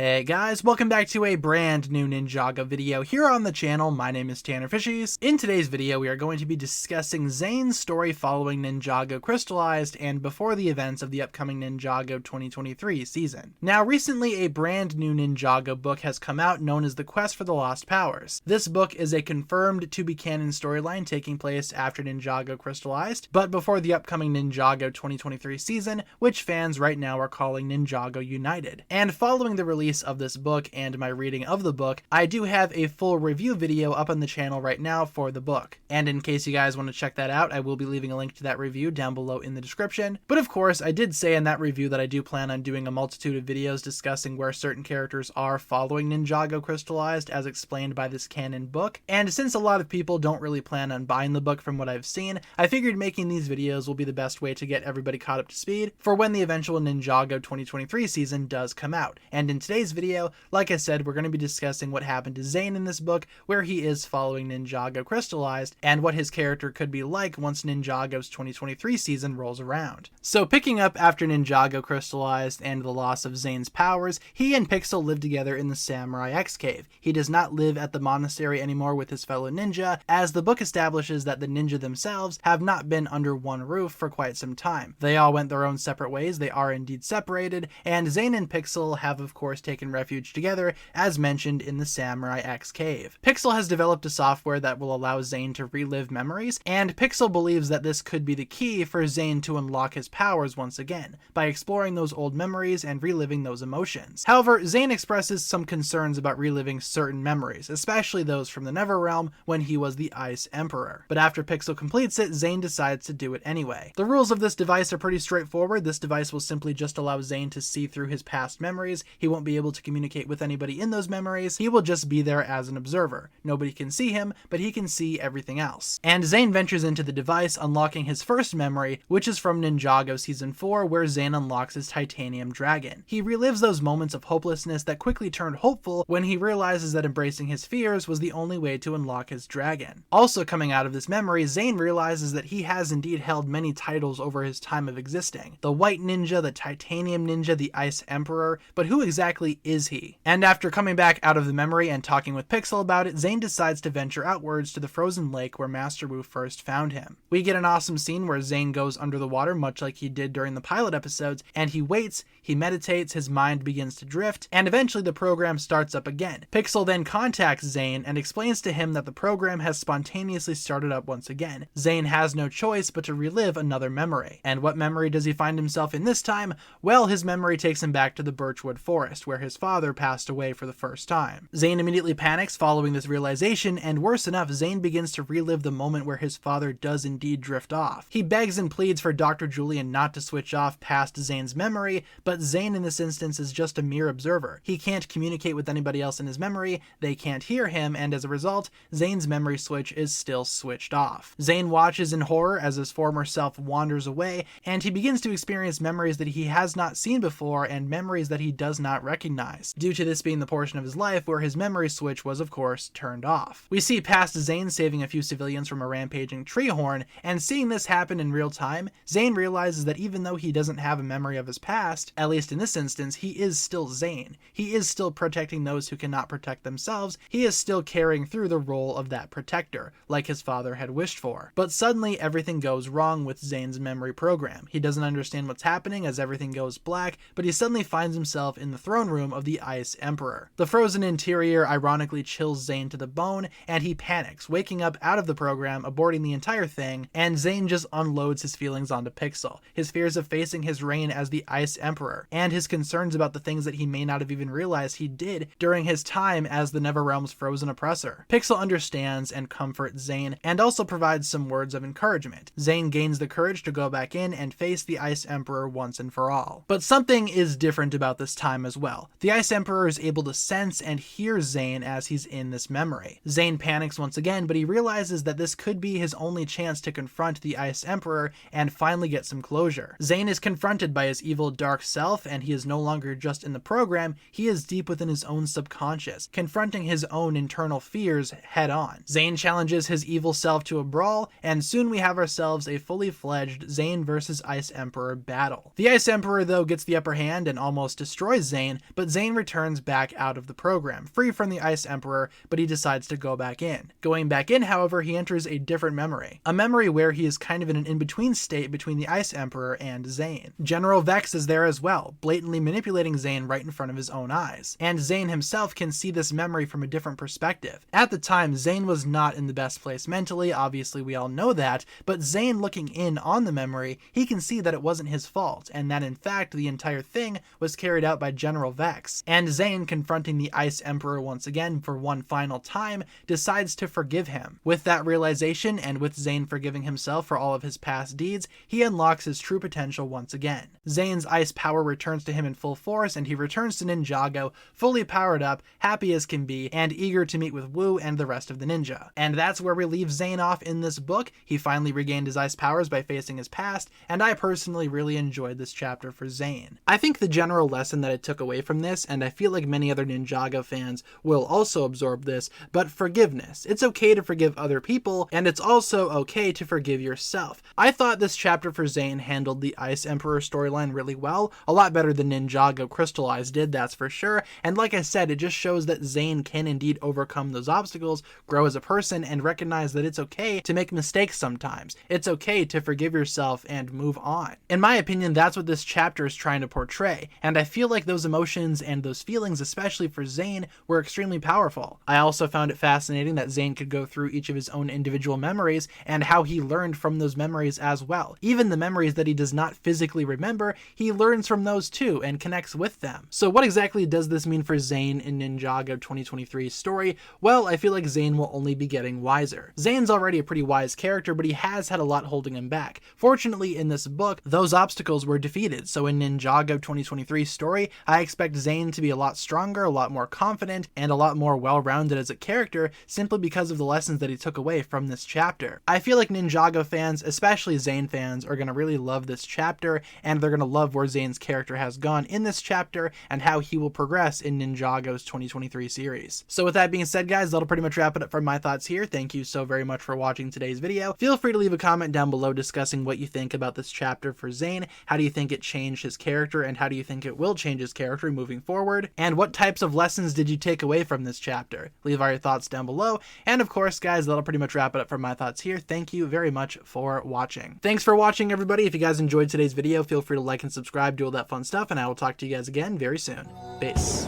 Hey guys, welcome back to a brand new Ninjago video here on the channel. My name is TannerFishies. In today's video, we are going to be discussing Zane's story following Ninjago Crystalized and before the events of the upcoming Ninjago 2023 season. Now, recently a brand new Ninjago book has come out known as The Quest for the Lost Powers. This book is a confirmed to-be-canon storyline taking place after Ninjago Crystalized, but before the upcoming Ninjago 2023 season, which fans right now are calling Ninjago United. And following the release of this book and my reading of the book, I do have a full review video up on the channel right now for the book. And in case you guys want to check that out, I will be leaving a link to that review down below in the description. But of course, I did say in that review that I do plan on doing a multitude of videos discussing where certain characters are following Ninjago Crystalized as explained by this canon book. And since a lot of people don't really plan on buying the book from what I've seen, I figured making these videos will be the best way to get everybody caught up to speed for when the eventual Ninjago 2023 season does come out. And in today's video, like I said, we're going to be discussing what happened to Zane in this book, where he is following Ninjago Crystalized, and what his character could be like once Ninjago's 2023 season rolls around. So picking up after Ninjago Crystalized and the loss of Zane's powers, he and Pixel live together in the Samurai X Cave. He does not live at the monastery anymore with his fellow ninja, as the book establishes that the ninja themselves have not been under one roof for quite some time. They all went their own separate ways, they are indeed separated, and Zane and Pixel have of course taken refuge together, as mentioned in the Samurai X Cave. Pixel has developed a software that will allow Zane to relive memories, and Pixel believes that this could be the key for Zane to unlock his powers once again, by exploring those old memories and reliving those emotions. However, Zane expresses some concerns about reliving certain memories, especially those from the Neverrealm when he was the Ice Emperor. But after Pixel completes it, Zane decides to do it anyway. The rules of this device are pretty straightforward. This device will simply just allow Zane to see through his past memories. He won't be able to communicate with anybody in those memories. He will just be there as an observer. Nobody can see him, but he can see everything else. And Zane ventures into the device, unlocking his first memory, which is from Ninjago Season 4, where Zane unlocks his titanium dragon. He relives those moments of hopelessness that quickly turned hopeful when he realizes that embracing his fears was the only way to unlock his dragon. Also coming out of this memory, Zane realizes that he has indeed held many titles over his time of existing. The White Ninja, the Titanium Ninja, the Ice Emperor, but who exactly is he? And after coming back out of the memory and talking with Pixel about it, Zane decides to venture outwards to the frozen lake where Master Wu first found him. We get an awesome scene where Zane goes under the water much like he did during the pilot episodes, and he waits, he meditates, his mind begins to drift, and eventually the program starts up again. Pixel then contacts Zane and explains to him that the program has spontaneously started up once again. Zane has no choice but to relive another memory. And what memory does he find himself in this time? Well, his memory takes him back to the Birchwood Forest, where his father passed away for the first time. Zane immediately panics following this realization, and worse enough, Zane begins to relive the moment where his father does indeed drift off. He begs and pleads for Dr. Julian not to switch off past Zane's memory, but Zane in this instance is just a mere observer. He can't communicate with anybody else in his memory, they can't hear him, and as a result, Zane's memory switch is still switched off. Zane watches in horror as his former self wanders away, and he begins to experience memories that he has not seen before and memories that he does not recognize, due to this being the portion of his life where his memory switch was of course turned off. We see past Zane saving a few civilians from a rampaging treehorn, and seeing this happen in real time, Zane realizes that even though he doesn't have a memory of his past, at least in this instance, he is still Zane. He is still protecting those who cannot protect themselves. He is still carrying through the role of that protector, like his father had wished for. But suddenly everything goes wrong with Zane's memory program. He doesn't understand what's happening as everything goes black, but he suddenly finds himself in the throne room of the Ice Emperor. The frozen interior ironically chills Zane to the bone, and he panics, waking up out of the program, aborting the entire thing, and Zane just unloads his feelings onto Pixel. His fears of facing his reign as the Ice Emperor, and his concerns about the things that he may not have even realized he did during his time as the Neverrealm's frozen oppressor. Pixel understands and comforts Zane, and also provides some words of encouragement. Zane gains the courage to go back in and face the Ice Emperor once and for all. But something is different about this time as well. The Ice Emperor is able to sense and hear Zane as he's in this memory. Zane panics once again, but he realizes that this could be his only chance to confront the Ice Emperor and finally get some closure. Zane is confronted by his evil dark self, and he is no longer just in the program, he is deep within his own subconscious, confronting his own internal fears head on. Zane challenges his evil self to a brawl, and soon we have ourselves a fully fledged Zane versus Ice Emperor battle. The Ice Emperor though gets the upper hand and almost destroys Zane, but Zane returns back out of the program, free from the Ice Emperor, but he decides to go back in. Going back in, however, he enters a different memory. A memory where he is kind of in an in-between state between the Ice Emperor and Zane. General Vex is there as well, blatantly manipulating Zane right in front of his own eyes. And Zane himself can see this memory from a different perspective. At the time, Zane was not in the best place mentally, obviously we all know that, but Zane looking in on the memory, he can see that it wasn't his fault, and that in fact the entire thing was carried out by General Vex. And Zane, confronting the Ice Emperor once again for one final time, decides to forgive him. With that realization, and with Zane forgiving himself for all of his past deeds, he unlocks his true potential once again. Zane's ice power returns to him in full force, and he returns to Ninjago, fully powered up, happy as can be, and eager to meet with Wu and the rest of the ninja. And that's where we leave Zane off in this book. He finally regained his ice powers by facing his past, and I personally really enjoyed this chapter for Zane. I think the general lesson that I took away from this, and I feel like many other Ninjago fans will also absorb this, but forgiveness. It's okay to forgive other people, and it's also okay to forgive yourself. I thought this chapter for Zane handled the Ice Emperor storyline really well, a lot better than Ninjago Crystalized did, that's for sure, and like I said, it just shows that Zane can indeed overcome those obstacles, grow as a person, and recognize that it's okay to make mistakes sometimes. It's okay to forgive yourself and move on. In my opinion, that's what this chapter is trying to portray, and I feel like those emotions and those feelings, especially for Zane, were extremely powerful. I also found it fascinating that Zane could go through each of his own individual memories and how he learned from those memories as well. Even the memories that he does not physically remember, he learns from those too and connects with them. So what exactly does this mean for Zane in Ninjago 2023's story? Well, I feel like Zane will only be getting wiser. Zane's already a pretty wise character, but he has had a lot holding him back. Fortunately, in this book, those obstacles were defeated, so in Ninjago 2023's story, I expect Zane to be a lot stronger, a lot more confident, and a lot more well-rounded as a character, simply because of the lessons that he took away from this chapter. I feel like Ninjago fans, especially Zane fans, are going to really love this chapter, and they're going to love where Zane's character has gone in this chapter, and how he will progress in Ninjago's 2023 series. So with that being said, guys, that'll pretty much wrap it up for my thoughts here. Thank you so very much for watching today's video. Feel free to leave a comment down below discussing what you think about this chapter for Zane. How do you think it changed his character, and how do you think it will change his character moving forward? And what types of lessons did you take away from this chapter? Leave all your thoughts down below. And of course, guys, that'll pretty much wrap it up for my thoughts here. Thank you very much for watching. Thanks for watching, everybody. If you guys enjoyed today's video, feel free to like and subscribe, do all that fun stuff, and I will talk to you guys again very soon. Peace.